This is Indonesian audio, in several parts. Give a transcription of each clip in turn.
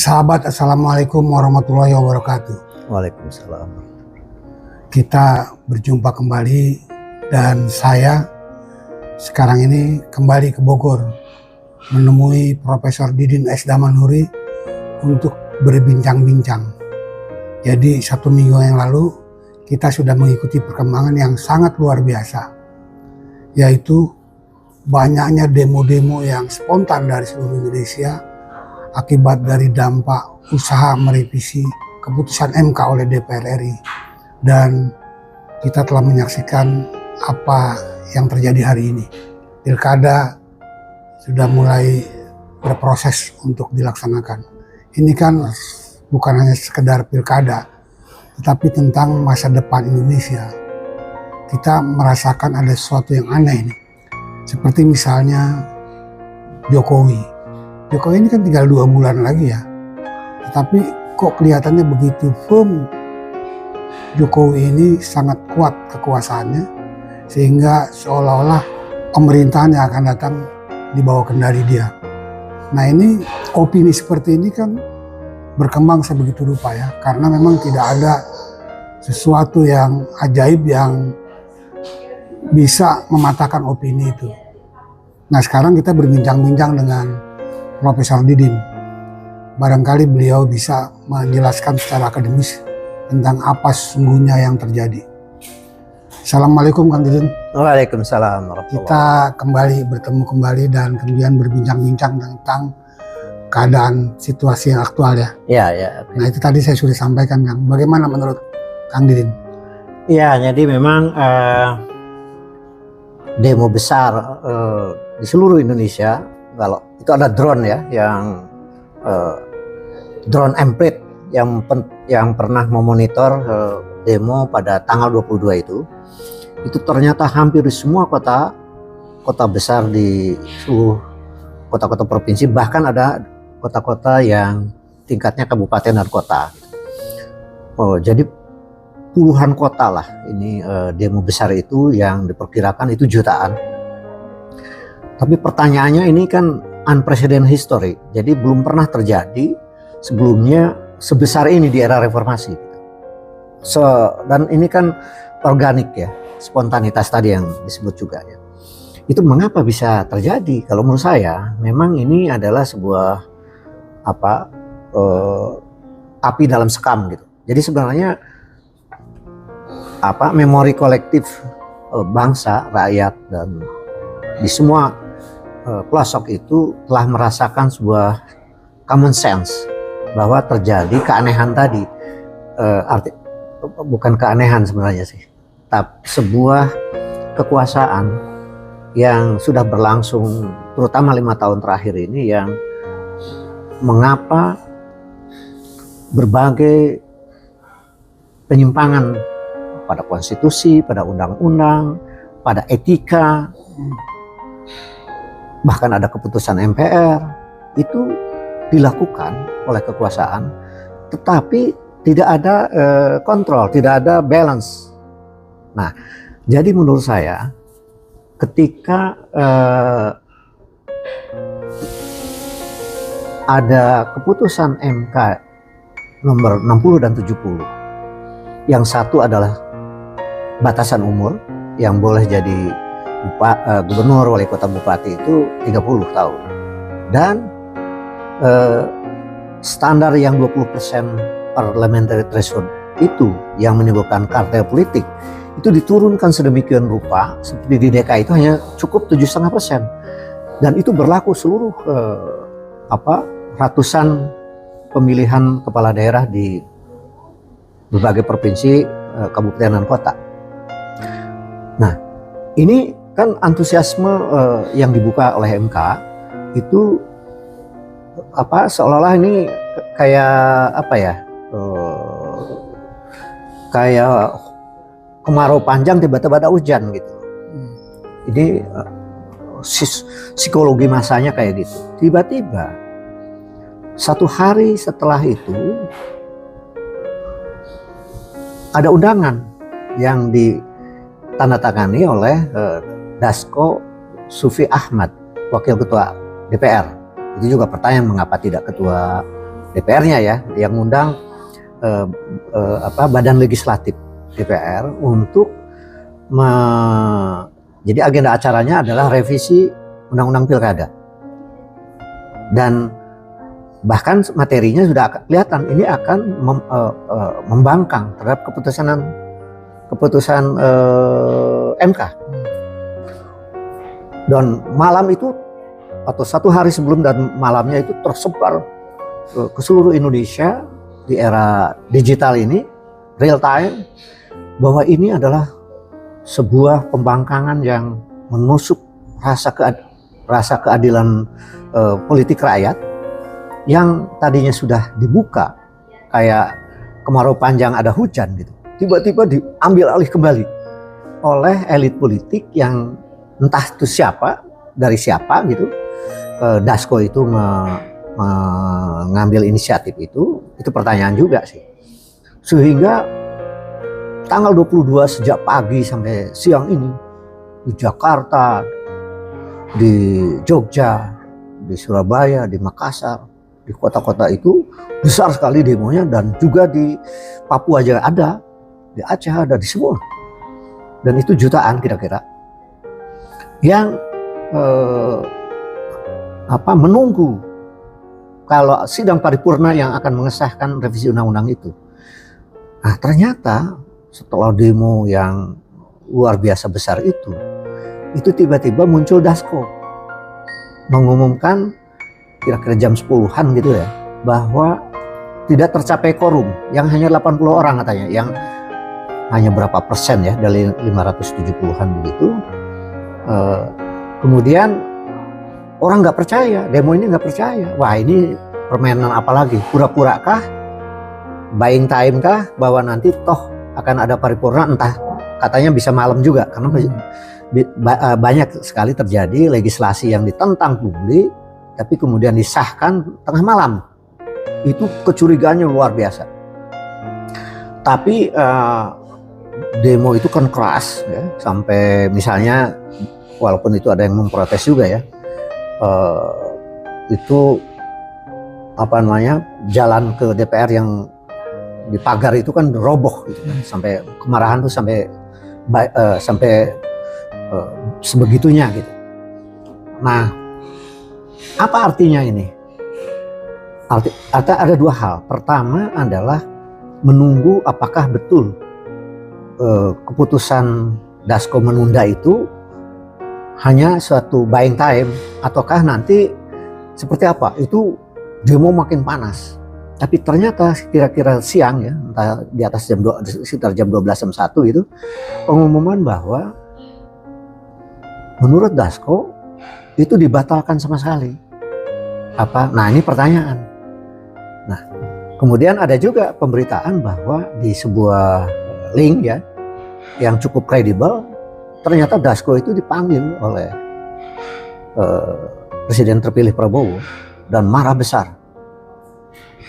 Sahabat, Assalamualaikum warahmatullahi wabarakatuh. Waalaikumsalam. Kita berjumpa kembali dan saya sekarang ini kembali ke Bogor menemui Profesor Didin S. Damanhuri untuk berbincang-bincang. Jadi 1 minggu yang lalu kita sudah mengikuti perkembangan yang sangat luar biasa, yaitu banyaknya demo-demo yang spontan dari seluruh Indonesia akibat dari dampak usaha merevisi keputusan MK oleh DPR RI. Dan kita telah menyaksikan apa yang terjadi hari ini. Pilkada sudah mulai berproses untuk dilaksanakan. Ini kan bukan hanya sekedar pilkada, tetapi tentang masa depan Indonesia. Kita merasakan ada sesuatu yang aneh ini. Seperti misalnya Jokowi ini kan tinggal 2 bulan lagi ya. Tetapi kok kelihatannya begitu firm. Jokowi ini sangat kuat kekuasaannya, sehingga seolah-olah pemerintahan yang akan datang di bawah kendali dia. Nah, ini opini seperti ini kan berkembang sebegitu rupa ya, karena memang tidak ada sesuatu yang ajaib yang bisa mematahkan opini itu. Nah, sekarang kita berbincang-bincang dengan Profesor Didin. Barangkali beliau bisa menjelaskan secara akademis tentang apa sesungguhnya yang terjadi. Assalamualaikum Kang Didin. Waalaikumsalam. Kita bertemu kembali dan kemudian berbincang-bincang tentang keadaan situasi yang aktual ya. Iya. Nah, itu tadi saya sudah sampaikan, Kang. Bagaimana menurut Kang Didin? Iya, jadi memang demo besar di seluruh Indonesia. Kalau itu ada drone ya, yang drone emprit yang pernah memonitor demo pada tanggal 22 itu ternyata hampir di semua kota besar di seluruh kota-kota provinsi, bahkan ada kota-kota yang tingkatnya kabupaten dan kota. Jadi puluhan kota lah ini demo besar itu, yang diperkirakan itu jutaan. Tapi pertanyaannya, ini kan unprecedented history, jadi belum pernah terjadi sebelumnya sebesar ini di era reformasi. Dan ini kan organik ya, spontanitas tadi yang disebut juga ya. Itu mengapa bisa terjadi? Kalau menurut saya, memang ini adalah sebuah api dalam sekam gitu. Jadi sebenarnya memori kolektif bangsa, rakyat, dan di semua pelosok itu telah merasakan sebuah common sense bahwa terjadi keanehan tadi. Bukan keanehan sebenarnya sih, tapi sebuah kekuasaan yang sudah berlangsung terutama 5 tahun terakhir ini, yang mengapa berbagai penyimpangan pada konstitusi, pada undang-undang, pada etika, bahkan ada keputusan MPR itu dilakukan oleh kekuasaan, tetapi tidak ada kontrol, tidak ada balance. Nah, jadi menurut saya ketika ada keputusan MK nomor 60 dan 70, yang satu adalah batasan umur yang boleh jadi gubernur, wali kota, bupati itu 30 tahun. Dan standar yang 20% parliamentary threshold itu yang menimbulkan kartel politik itu diturunkan sedemikian rupa, seperti di DKI itu hanya cukup 7,5%. Dan itu berlaku seluruh ratusan pemilihan kepala daerah di berbagai provinsi, kabupaten, dan kota. Nah, ini kan antusiasme yang dibuka oleh MK itu seolah-olah ini kayak kayak kemarau panjang tiba-tiba ada hujan gitu. Ini psikologi masanya kayak gitu. Tiba-tiba 1 hari setelah itu ada undangan yang ditandatangani oleh Dasko Sufi Ahmad, wakil ketua DPR. Itu juga pertanyaan, mengapa tidak ketua DPR-nya ya, yang ngundang badan legislatif DPR untuk jadi agenda acaranya adalah revisi undang-undang pilkada. Dan bahkan materinya sudah kelihatan ini akan membangkang terhadap keputusan MK. Dan malam itu atau satu hari sebelum dan malamnya itu tersebar ke seluruh Indonesia di era digital ini, real time, bahwa ini adalah sebuah pembangkangan yang menusuk rasa keadilan politik rakyat yang tadinya sudah dibuka kayak kemarau panjang ada hujan gitu, tiba-tiba diambil alih kembali oleh elit politik yang entah itu siapa dari siapa gitu. Dasko itu mengambil inisiatif itu pertanyaan juga sih. Sehingga tanggal 22 sejak pagi sampai siang ini di Jakarta, di Jogja, di Surabaya, di Makassar, di kota-kota itu besar sekali demonya, dan juga di Papua aja ada, di Aceh ada, di semua. Dan itu jutaan kira-kira yang menunggu kalau sidang paripurna yang akan mengesahkan revisi undang-undang itu. Nah, ternyata setelah demo yang luar biasa besar itu tiba-tiba muncul Dasko mengumumkan kira-kira jam 10-an gitu ya, bahwa tidak tercapai quorum, yang hanya 80 orang katanya, yang hanya berapa persen ya dari 570-an begitu. Kemudian orang nggak percaya, demo ini nggak percaya. Wah, ini permainan apa lagi? Pura-pura kah? Buying time kah? Bahwa nanti toh akan ada paripurna, entah katanya bisa malam juga, karena banyak sekali terjadi legislasi yang ditentang publik tapi kemudian disahkan tengah malam. Itu kecurigaannya luar biasa. Tapi demo itu kan keras ya, sampai misalnya walaupun itu ada yang memprotes juga ya, itu jalan ke DPR yang di pagar itu kan roboh gitu kan. Sampai kemarahan tuh sampai sebegitunya gitu. Nah, apa artinya ini? Ada dua hal. Pertama adalah menunggu apakah betul keputusan Dasko menunda itu hanya suatu buying time, ataukah nanti seperti apa? Itu demo makin panas. Tapi ternyata kira-kira siang ya, entah di atas sekitar jam 12 jam 1 itu pengumuman bahwa menurut Dasko itu dibatalkan sama sekali. Nah, ini pertanyaan. Nah, kemudian ada juga pemberitaan bahwa di sebuah link ya yang cukup kredibel, ternyata Dasko itu dipanggil oleh Presiden terpilih Prabowo dan marah besar.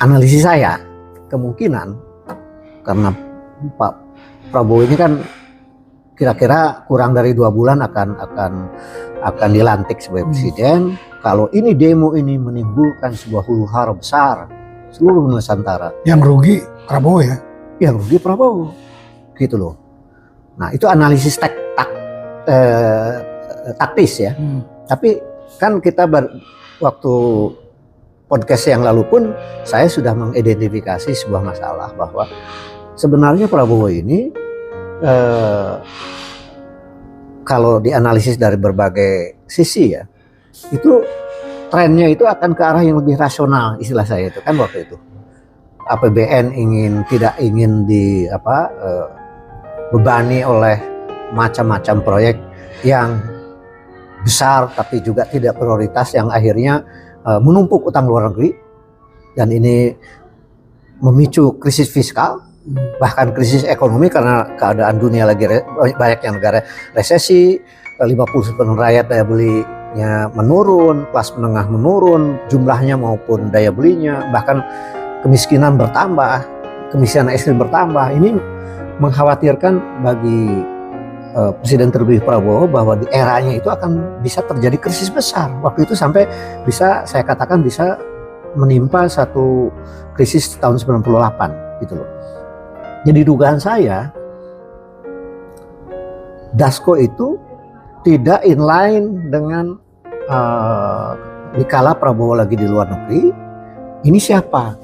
Analisis saya, kemungkinan karena Pak Prabowo ini kan kira-kira kurang dari 2 bulan akan dilantik sebagai presiden. Kalau ini demo ini menimbulkan sebuah huru-hara besar seluruh Nusantara, yang rugi Prabowo ya? Yang rugi Prabowo, gitu loh. Nah, itu analisis taktis ya. Tapi kan kita waktu podcast yang lalu pun saya sudah mengidentifikasi sebuah masalah, bahwa sebenarnya Prabowo ini kalau dianalisis dari berbagai sisi ya, itu trennya itu akan ke arah yang lebih rasional, istilah saya itu kan waktu itu. APBN tidak ingin bebani oleh macam-macam proyek yang besar tapi juga tidak prioritas, yang akhirnya menumpuk utang luar negeri, dan ini memicu krisis fiskal, bahkan krisis ekonomi karena keadaan dunia lagi banyak yang negara resesi, 50% rakyat daya belinya menurun, kelas menengah menurun jumlahnya maupun daya belinya, bahkan kemiskinan bertambah, kemiskinan ekstrim bertambah. Ini mengkhawatirkan bagi Presiden terpilih Prabowo bahwa di eranya itu akan bisa terjadi krisis besar. Waktu itu sampai bisa saya katakan bisa menimpa satu krisis tahun 98 gitu loh. Jadi dugaan saya Dasko itu tidak inline dengan dikala Prabowo lagi di luar negeri, ini siapa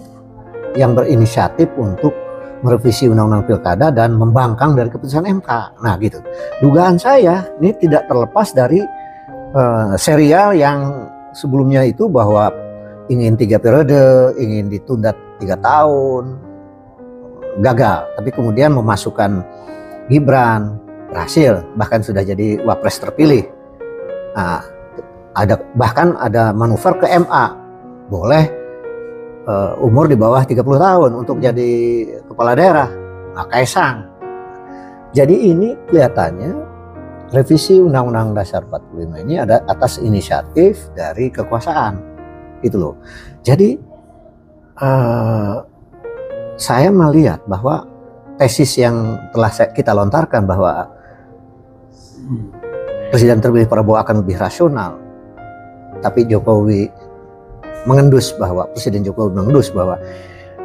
yang berinisiatif untuk merevisi undang-undang pilkada dan membangkang dari keputusan MK. Nah gitu. Dugaan saya ini tidak terlepas dari serial yang sebelumnya itu bahwa ingin 3 periode, ingin ditunda 3 tahun, gagal. Tapi kemudian memasukkan Gibran, berhasil, bahkan sudah jadi wapres terpilih. Nah, bahkan ada manuver ke MA, boleh umur di bawah 30 tahun untuk jadi kepala daerah. Nah, Kaisang. Jadi ini kelihatannya revisi Undang-Undang Dasar 45 ini ada atas inisiatif dari kekuasaan, gitu loh. Jadi saya melihat bahwa tesis yang telah kita lontarkan bahwa Presiden terpilih Prabowo akan lebih rasional, tapi Jokowi mengendus bahwa Presiden Jokowi mengendus bahwa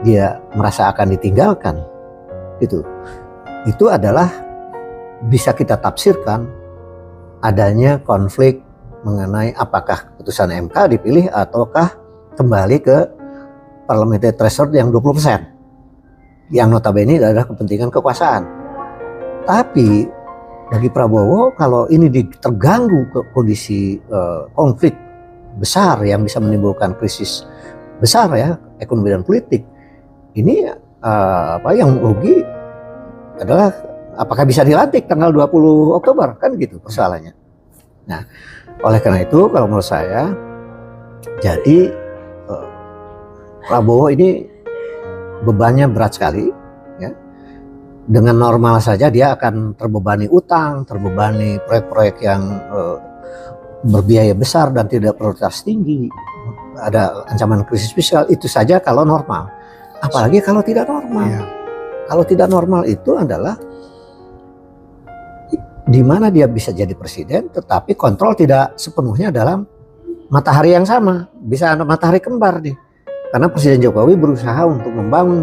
dia merasa akan ditinggalkan, itu adalah bisa kita tafsirkan adanya konflik mengenai apakah putusan MK dipilih ataukah kembali ke parliamentary threshold yang 20%, yang notabene adalah kepentingan kekuasaan. Tapi bagi Prabowo, kalau ini terganggu ke kondisi konflik besar yang bisa menimbulkan krisis besar ya, ekonomi dan politik, ini yang rugi adalah apakah bisa dilantik tanggal 20 Oktober, kan gitu persoalannya. Nah, oleh karena itu kalau menurut saya, jadi Prabowo ini bebannya berat sekali ya. Dengan normal saja dia akan terbebani utang, terbebani proyek-proyek yang berbiaya besar dan tidak prioritas tinggi, ada ancaman krisis fiskal, itu saja kalau normal. Apalagi kalau tidak normal. Ya. Kalau tidak normal itu adalah di mana dia bisa jadi presiden, tetapi kontrol tidak sepenuhnya dalam matahari yang sama, bisa ada matahari kembar nih. Karena Presiden Jokowi berusaha untuk membangun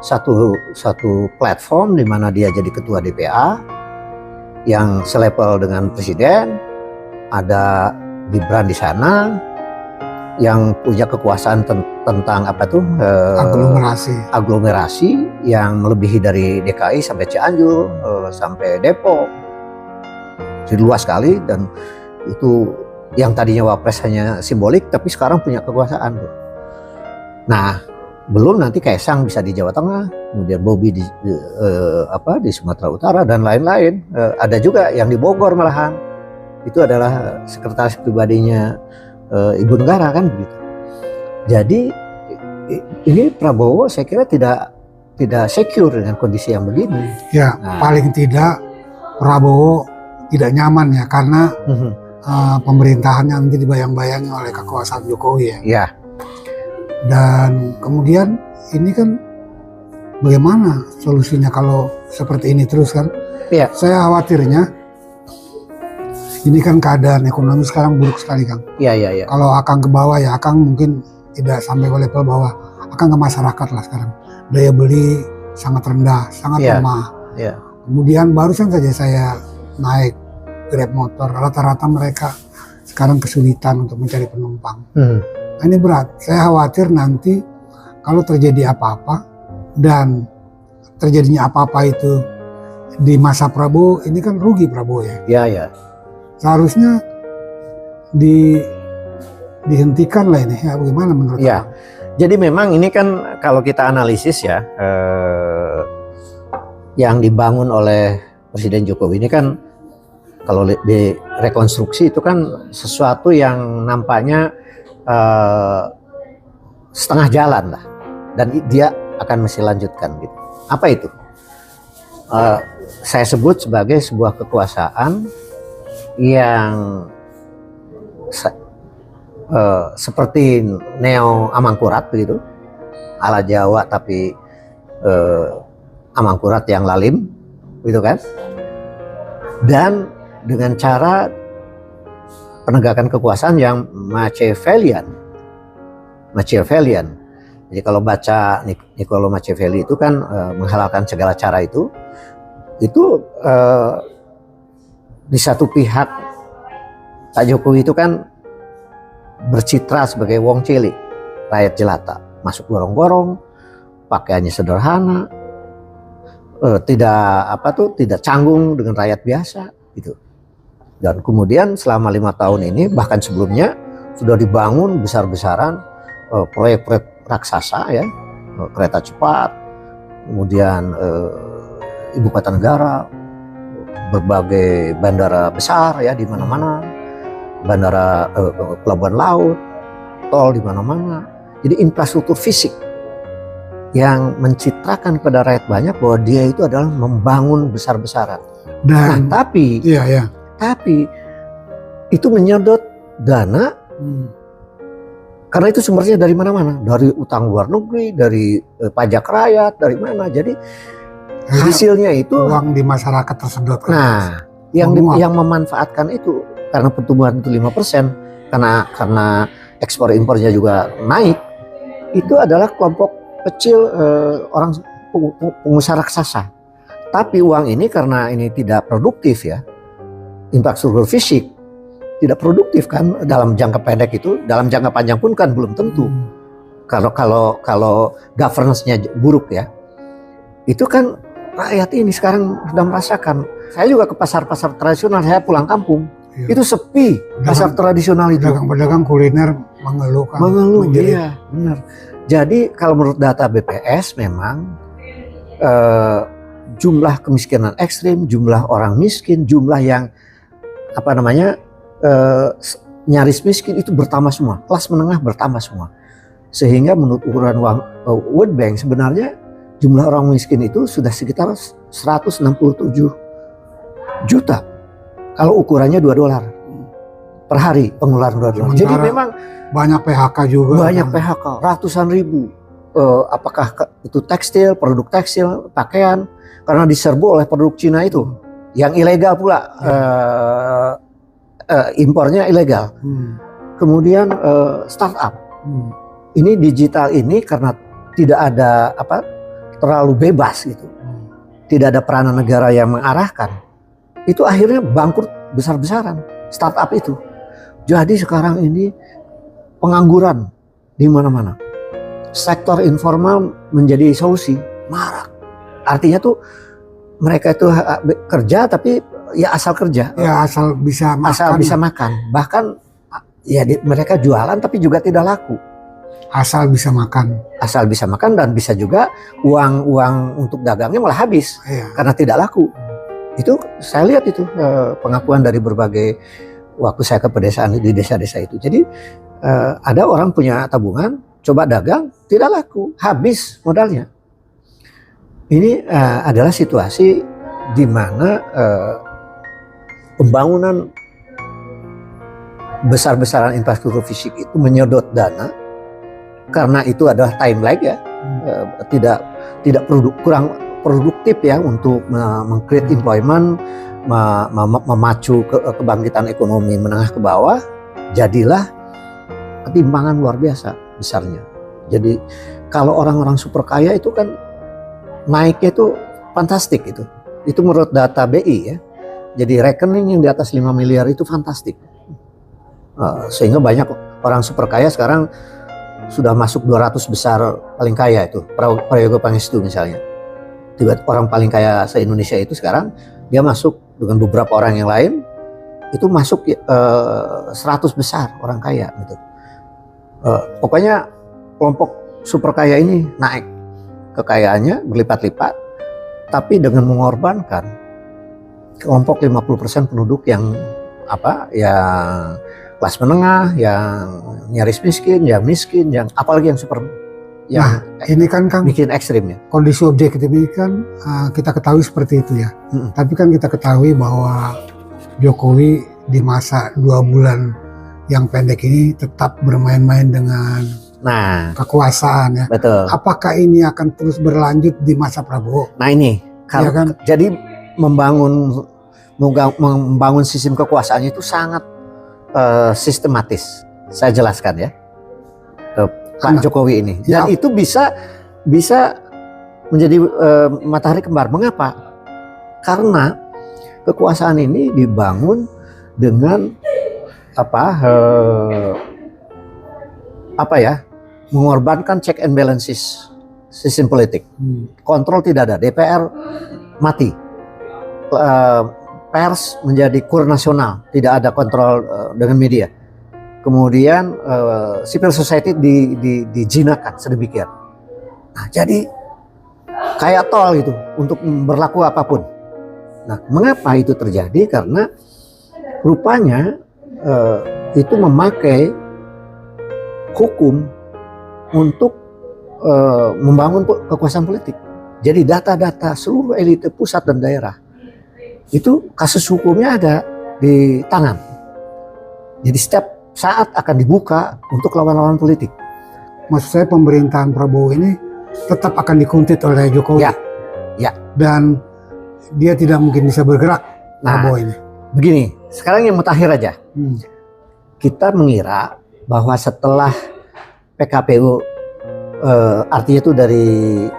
satu platform di mana dia jadi ketua DPA yang selevel dengan presiden. Ada Gibran di sana yang punya kekuasaan tentang apa tuh aglomerasi yang melebihi dari DKI sampai Cianjur, sampai Depok, jadi luas sekali. Dan itu yang tadinya wapres hanya simbolik tapi sekarang punya kekuasaan tuh. Nah, belum nanti Kaisang bisa di Jawa Tengah, kemudian Bobi di Sumatera Utara dan lain-lain. Ada juga yang di Bogor malahan. Itu adalah sekretaris pribadinya ibu negara kan begitu. Jadi ini Prabowo saya kira tidak secure dengan kondisi yang begini. Ya, paling tidak Prabowo tidak nyaman ya karena pemerintahannya nanti dibayang-bayangi oleh kekuasaan Jokowi ya. Ya. Dan kemudian ini kan bagaimana solusinya kalau seperti ini terus kan? Ya. Saya khawatirnya ini kan keadaan ekonomi sekarang buruk sekali, Kang. Iya. Kalau Akang ke bawah ya Akang mungkin tidak sampai ke level bawah. Akang ke masyarakat lah sekarang. Daya beli sangat rendah, sangat lemah. Iya. Kemudian barusan saja saya naik Grab motor, rata-rata mereka sekarang kesulitan untuk mencari penumpang. Nah, ini berat. Saya khawatir nanti kalau terjadi apa-apa dan terjadinya apa-apa itu di masa Prabowo, ini kan rugi Prabowo ya. Iya. Seharusnya dihentikan lah ini ya, bagaimana menurut ya. Jadi memang ini kan kalau kita analisis ya, yang dibangun oleh Presiden Jokowi ini kan kalau di rekonstruksi itu kan sesuatu yang nampaknya setengah jalan lah, dan dia akan mesti lanjutkan gitu. Apa itu? Saya sebut sebagai sebuah kekuasaan yang seperti neo Amangkurat begitu, ala Jawa tapi Amangkurat yang lalim, gitu kan? Dan dengan cara penegakan kekuasaan yang Machiavellian, Machiavellian. Jadi kalau baca Niccolo Machiavelli itu kan menghalalkan segala cara itu di satu pihak Pak Jokowi itu kan bercitra sebagai wong cilik, rakyat jelata, masuk gorong-gorong, pakaiannya sederhana, tidak canggung dengan rakyat biasa gitu. Dan kemudian selama 5 tahun ini, bahkan sebelumnya sudah dibangun besar-besaran proyek-proyek raksasa ya, kereta cepat, kemudian ibu kota negara, berbagai bandara besar ya di mana-mana, bandara pelabuhan laut, tol di mana-mana. Jadi infrastruktur fisik yang mencitrakan kepada rakyat banyak bahwa dia itu adalah membangun besar-besaran. Dan Tapi itu menyedot dana karena itu sumbernya dari mana-mana, dari utang luar negeri, dari pajak rakyat, dari mana. Jadi hasilnya itu uang di masyarakat tersedot. Nah, yang memanfaatkan itu karena pertumbuhan itu 5%, karena ekspor impornya juga naik, itu adalah kelompok kecil orang pengusaha raksasa. Tapi uang ini karena ini tidak produktif ya, infrastruktur fisik tidak produktif kan dalam jangka pendek itu, dalam jangka panjang pun kan belum tentu. Kalau governance-nya buruk ya, itu kan rakyat ini sekarang sudah merasakan. Saya juga ke pasar-pasar tradisional, saya pulang kampung, itu sepi pasar tradisional itu. Pedagang-pedagang kuliner mengeluh. Iya benar. Jadi kalau menurut data BPS memang jumlah kemiskinan ekstrim, jumlah orang miskin, jumlah yang nyaris miskin itu bertambah semua, kelas menengah bertambah semua. Sehingga menurut ukuran World Bank sebenarnya jumlah orang miskin itu sudah sekitar 167 juta. Kalau ukurannya $2 per hari pengeluaran $2. Jadi memang banyak PHK juga. Banyak PHK, ratusan ribu. Apakah itu tekstil, produk tekstil, pakaian, karena diserbu oleh produk Cina itu, yang ilegal pula, impornya ilegal. Kemudian startup. Ini digital ini karena tidak ada terlalu bebas gitu, tidak ada peranan negara yang mengarahkan. Itu akhirnya bangkrut besar-besaran startup itu. Jadi sekarang ini pengangguran di mana-mana. Sektor informal menjadi solusi, marak. Artinya tuh mereka itu kerja tapi ya asal kerja. Ya asal bisa makan. Asal bisa makan. Bahkan ya mereka jualan tapi juga tidak laku. Asal bisa makan. Asal bisa makan dan bisa juga uang untuk dagangnya malah habis karena tidak laku. Itu saya lihat itu pengakuan dari berbagai waktu saya ke pedesaan di desa-desa itu. Jadi ada orang punya tabungan, coba dagang, tidak laku, habis modalnya. Ini adalah situasi di mana pembangunan besar-besaran infrastruktur fisik itu menyedot dana, karena itu adalah time lag ya, kurang produktif ya untuk meng-create employment, memacu kebangkitan ekonomi menengah ke bawah. Jadilah ketimpangan luar biasa besarnya. Jadi kalau orang-orang super kaya itu kan naiknya itu fantastik itu. Itu menurut data BI ya. Jadi rekening yang di atas 5 miliar itu fantastik. Sehingga banyak orang super kaya sekarang sudah masuk 200 besar paling kaya itu. Prayogo Pangestu misalnya. Orang paling kaya se-Indonesia itu sekarang dia masuk dengan beberapa orang yang lain, itu masuk 100 besar orang kaya gitu. Pokoknya kelompok super kaya ini naik kekayaannya berlipat-lipat, tapi dengan mengorbankan kelompok 50% penduduk yang yang kelas menengah, yang nyaris miskin, yang apalagi yang super. Ini kan bikin ekstrim ya. Kondisi objektif ini kan kita ketahui seperti itu ya. Tapi kan kita ketahui bahwa Jokowi di masa 2 bulan yang pendek ini tetap bermain-main dengan kekuasaan ya. Betul. Apakah ini akan terus berlanjut di masa Prabowo? Nah ini kalau jadi membangun sistem kekuasaannya itu sangat sistematis. Saya jelaskan ya. Pak Jokowi ini. Dan itu bisa menjadi matahari kembar. Mengapa? Karena kekuasaan ini dibangun dengan mengorbankan check and balances sistem politik. Kontrol tidak ada, DPR mati, pers menjadi kur nasional, tidak ada kontrol dengan media. Kemudian civil society dijinakan sedemikian. Nah, jadi kayak tol gitu untuk berlaku apapun. Nah, mengapa itu terjadi? Karena rupanya itu memakai hukum untuk membangun kekuasaan politik. Jadi data-data seluruh elite pusat dan daerah itu kasus hukumnya ada di tangan. Jadi setiap saat akan dibuka untuk lawan-lawan politik. Maksud saya pemerintahan Prabowo ini tetap akan dikuntit oleh Jokowi. Ya. Dan dia tidak mungkin bisa bergerak, Prabowo ini. Begini, sekarang yang mutakhir aja. Kita mengira bahwa setelah PKPU, artinya itu dari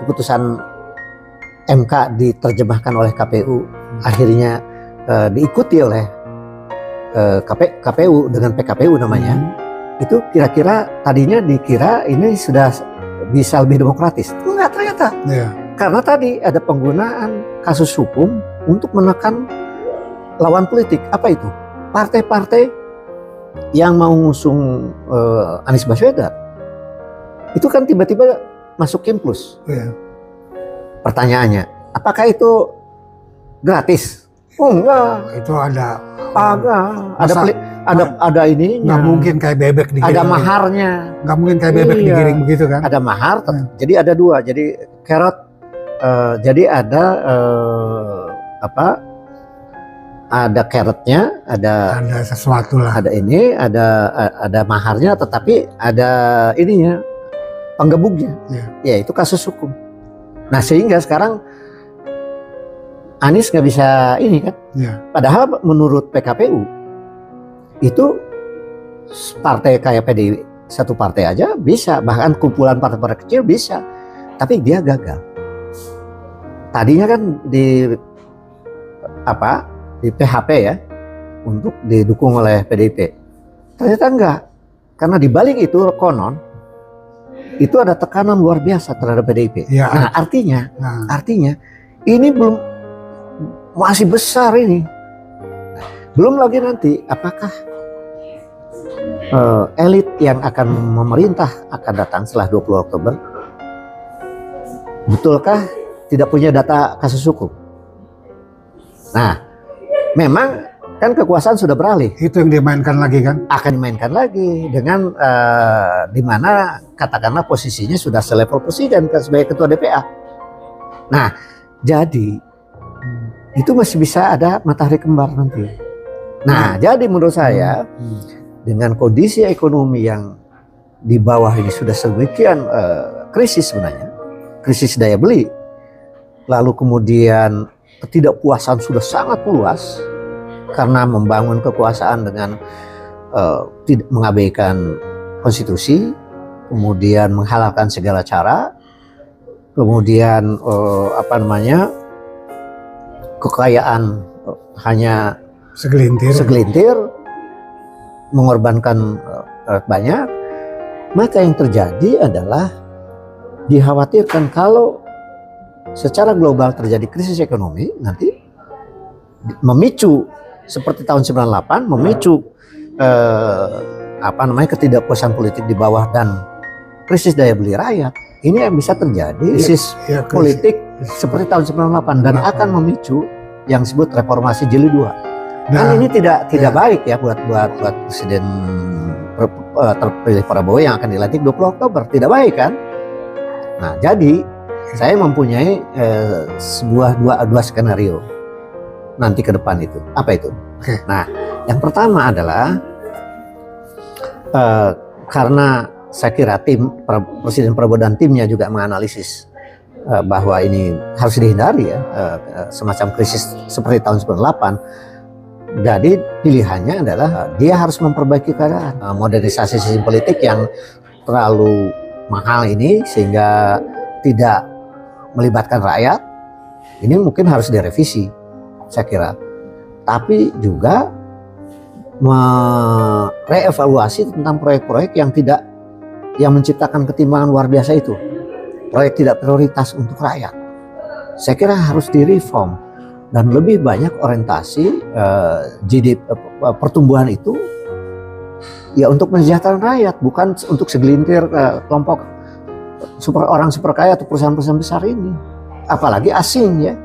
keputusan MK diterjemahkan oleh KPU, akhirnya diikuti oleh KPU dengan PKPU namanya. Itu kira-kira tadinya dikira ini sudah bisa lebih demokratis. Enggak, ternyata. Karena tadi ada penggunaan kasus hukum untuk menekan lawan politik. Apa itu? Partai-partai yang mau ngusung Anies Baswedan itu kan tiba-tiba masuk Kimplus. Pertanyaannya, apakah itu gratis? Oh enggak. Itu ada ada ini. Nggak mungkin kayak bebek digiring. Ada maharnya. Nggak mungkin kayak bebek digiring begitu kan? Ada mahar. Jadi ada dua. Jadi carrot. Jadi ada ada carrotnya, ada sesuatu lah. Ada ini, ada maharnya, tetapi ada ininya, penggebuknya. Ya itu kasus hukum. Nah sehingga sekarang Anies nggak bisa ini kan. Padahal menurut PKPU itu partai kayak PDI satu partai aja bisa, bahkan kumpulan partai-partai kecil bisa, tapi dia gagal. Tadinya kan di PHP ya, untuk didukung oleh PDIP. Ternyata enggak, karena di balik itu konon itu ada tekanan luar biasa terhadap PDIP. Nah artinya ini belum, masih besar ini. Belum lagi nanti apakah elit yang akan memerintah akan datang setelah 20 Oktober betulkah tidak punya data kasus hukum? Nah, memang kan kekuasaan sudah beralih. Itu yang dimainkan lagi kan? Akan dimainkan lagi dengan di mana katakanlah posisinya sudah selevel presiden sebagai ketua DPA. Nah, jadi itu masih bisa ada matahari kembar nanti. Nah, jadi menurut saya dengan kondisi ekonomi yang di bawah ini sudah sedemikian krisis sebenarnya, krisis daya beli, lalu kemudian ketidakpuasan sudah sangat luas karena membangun kekuasaan dengan tidak mengabaikan konstitusi, kemudian menghalalkan segala cara, kemudian kekayaan hanya segelintir, mengorbankan banyak. Maka yang terjadi adalah dikhawatirkan kalau secara global terjadi krisis ekonomi, nanti memicu seperti tahun 98, memicu ketidakpuasan politik di bawah dan krisis daya beli rakyat. Ini yang bisa terjadi krisis politik seperti tahun 98 dan akan memicu yang disebut reformasi jilid 2. Kan ini tidak baik ya buat presiden terpilih Prabowo yang akan dilantik 20 Oktober. Tidak baik kan? Nah, jadi saya mempunyai dua skenario nanti ke depan itu. Apa itu? Nah, yang pertama adalah karena saya kira Presiden Prabowo dan timnya juga menganalisis bahwa ini harus dihindari ya, semacam krisis seperti tahun 98. Jadi pilihannya adalah dia harus memperbaiki keadaan, modernisasi sistem politik yang terlalu mahal ini sehingga tidak melibatkan rakyat, ini mungkin harus direvisi, saya kira. Tapi juga merevaluasi tentang proyek-proyek yang menciptakan ketimpangan luar biasa itu, proyek tidak prioritas untuk rakyat. Saya kira harus direform dan lebih banyak orientasi GDP pertumbuhan itu ya untuk mensejahterakan rakyat, bukan untuk segelintir kelompok orang super kaya atau perusahaan-perusahaan besar ini, apalagi asing ya.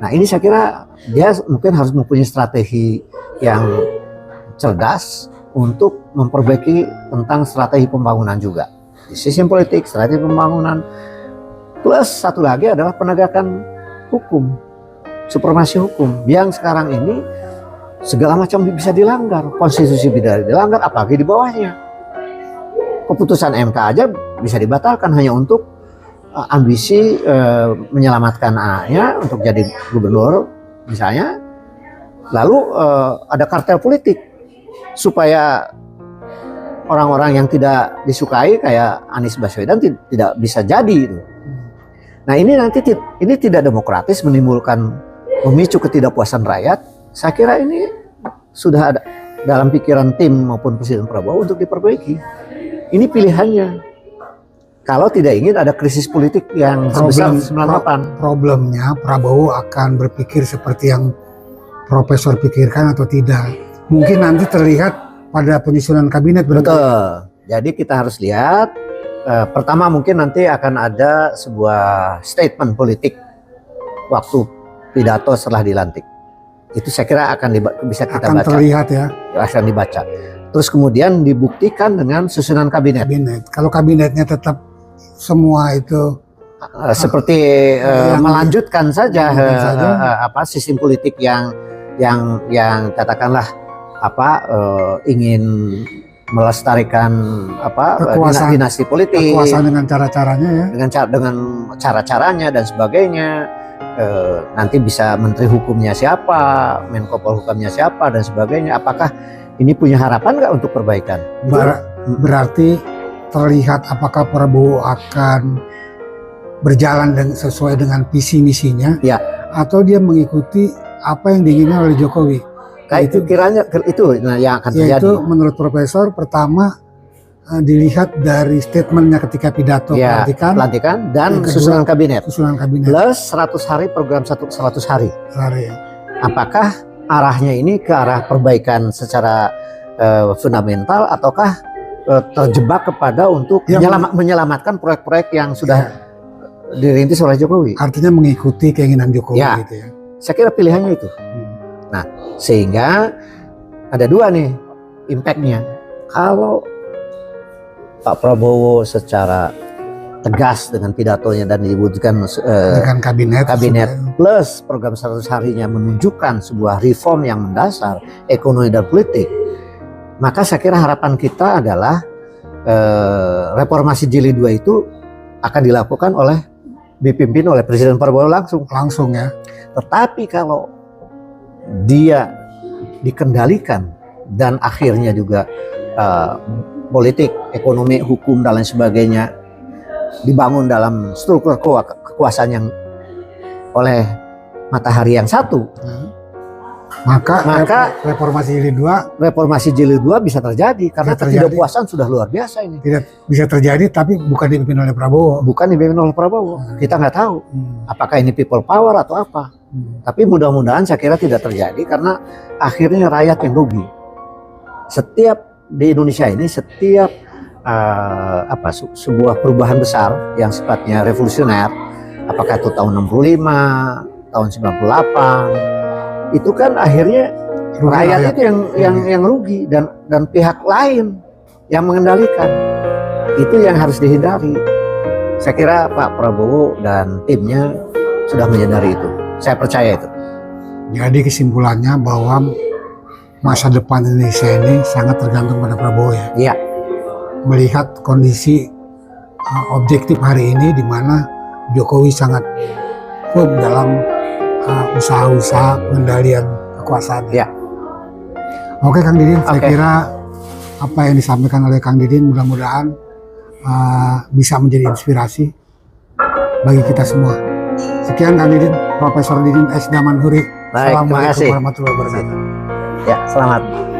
Nah ini saya kira dia mungkin harus mempunyai strategi yang cerdas untuk memperbaiki tentang strategi pembangunan juga. Sistem politik, strategi pembangunan, plus satu lagi adalah penegakan hukum, supremasi hukum yang sekarang ini segala macam bisa dilanggar, konstitusi bisa dilanggar, apalagi di bawahnya. Keputusan MK aja bisa dibatalkan hanya untuk ambisi menyelamatkan anaknya untuk jadi gubernur misalnya. Lalu ada kartel politik supaya orang-orang yang tidak disukai kayak Anies Baswedan tidak bisa jadi itu. Nah ini nanti ini tidak demokratis, menimbulkan memicu ketidakpuasan rakyat. Saya kira ini sudah ada dalam pikiran tim maupun Presiden Prabowo untuk diperbaiki. Ini pilihannya. Kalau tidak ingin ada krisis politik yang sebesar 98. Problemnya Prabowo akan berpikir seperti yang Profesor pikirkan atau tidak. Mungkin nanti terlihat pada penyusunan kabinet. Betul. Jadi kita harus lihat. Pertama mungkin nanti akan ada sebuah statement politik waktu pidato setelah dilantik. Itu saya kira bisa kita baca. Terlihat ya. Akan dibaca. Terus kemudian dibuktikan dengan susunan kabinet. Kalau kabinetnya tetap semua itu seperti melanjutkan saja sistem politik yang katakanlah ingin melestarikan dinasti politik, kekuasaan dengan cara-caranya ya, dengan cara-caranya dan sebagainya. Nanti bisa menteri hukumnya siapa, Menko Polhukamnya siapa dan sebagainya. Apakah ini punya harapan nggak untuk perbaikan? Berarti terlihat apakah Prabowo akan berjalan sesuai dengan visi misinya, ya, atau dia mengikuti apa yang diinginkan oleh Jokowi. Itu kiranya itu yang akan terjadi. Yaitu menurut Profesor, pertama dilihat dari statementnya ketika pidato pelantikan dan susunan kabinet. Plus 100 hari program 100 hari. Apakah arahnya ini ke arah perbaikan secara fundamental ataukah terjebak kepada untuk menyelamatkan proyek-proyek yang sudah dirintis oleh Jokowi? Artinya mengikuti keinginan Jokowi gitu ya. Saya kira pilihannya itu. Nah, sehingga ada dua nih impact-nya. Kalau Pak Prabowo secara tegas dengan pidatonya dan disebutkan dengan kabinet plus program 100 harinya menunjukkan sebuah reform yang mendasar ekonomi dan politik, maka saya kira harapan kita adalah reformasi jilid 2 itu akan dilakukan dipimpin oleh Presiden Prabowo langsung ya. Tetapi kalau dia dikendalikan dan akhirnya juga politik, ekonomi, hukum dan lain sebagainya dibangun dalam struktur kekuasaan yang oleh matahari yang satu, maka reformasi jilid 2 bisa terjadi karena ketidakpuasan sudah luar biasa ini. Tidak bisa terjadi, tapi bukan dipimpin oleh Prabowo. Kita nggak tahu apakah ini people power atau apa. Tapi mudah-mudahan saya kira tidak terjadi karena akhirnya rakyat yang rugi. Di Indonesia ini setiap sebuah perubahan besar yang sifatnya revolusioner, apakah itu tahun 65, tahun 98, itu kan akhirnya rakyat itu yang rugi dan pihak lain yang mengendalikan. Itu yang harus dihindari. Saya kira Pak Prabowo dan timnya sudah menyadari itu. Saya percaya itu. Jadi kesimpulannya bahwa masa depan Indonesia ini sangat tergantung pada Prabowo ya. Iya. Melihat kondisi objektif hari ini di mana Jokowi sangat firm dalam usaha-usaha pengendalian kekuasaan. Ya. Oke Kang Didin, saya kira apa yang disampaikan oleh Kang Didin mudah-mudahan bisa menjadi inspirasi bagi kita semua. Sekian Kang Didin, Profesor Didin S. Damanhuri. Baik, terima Assalamualaikum kasih. warahmatullahi wabarakatuh. Ya, selamat.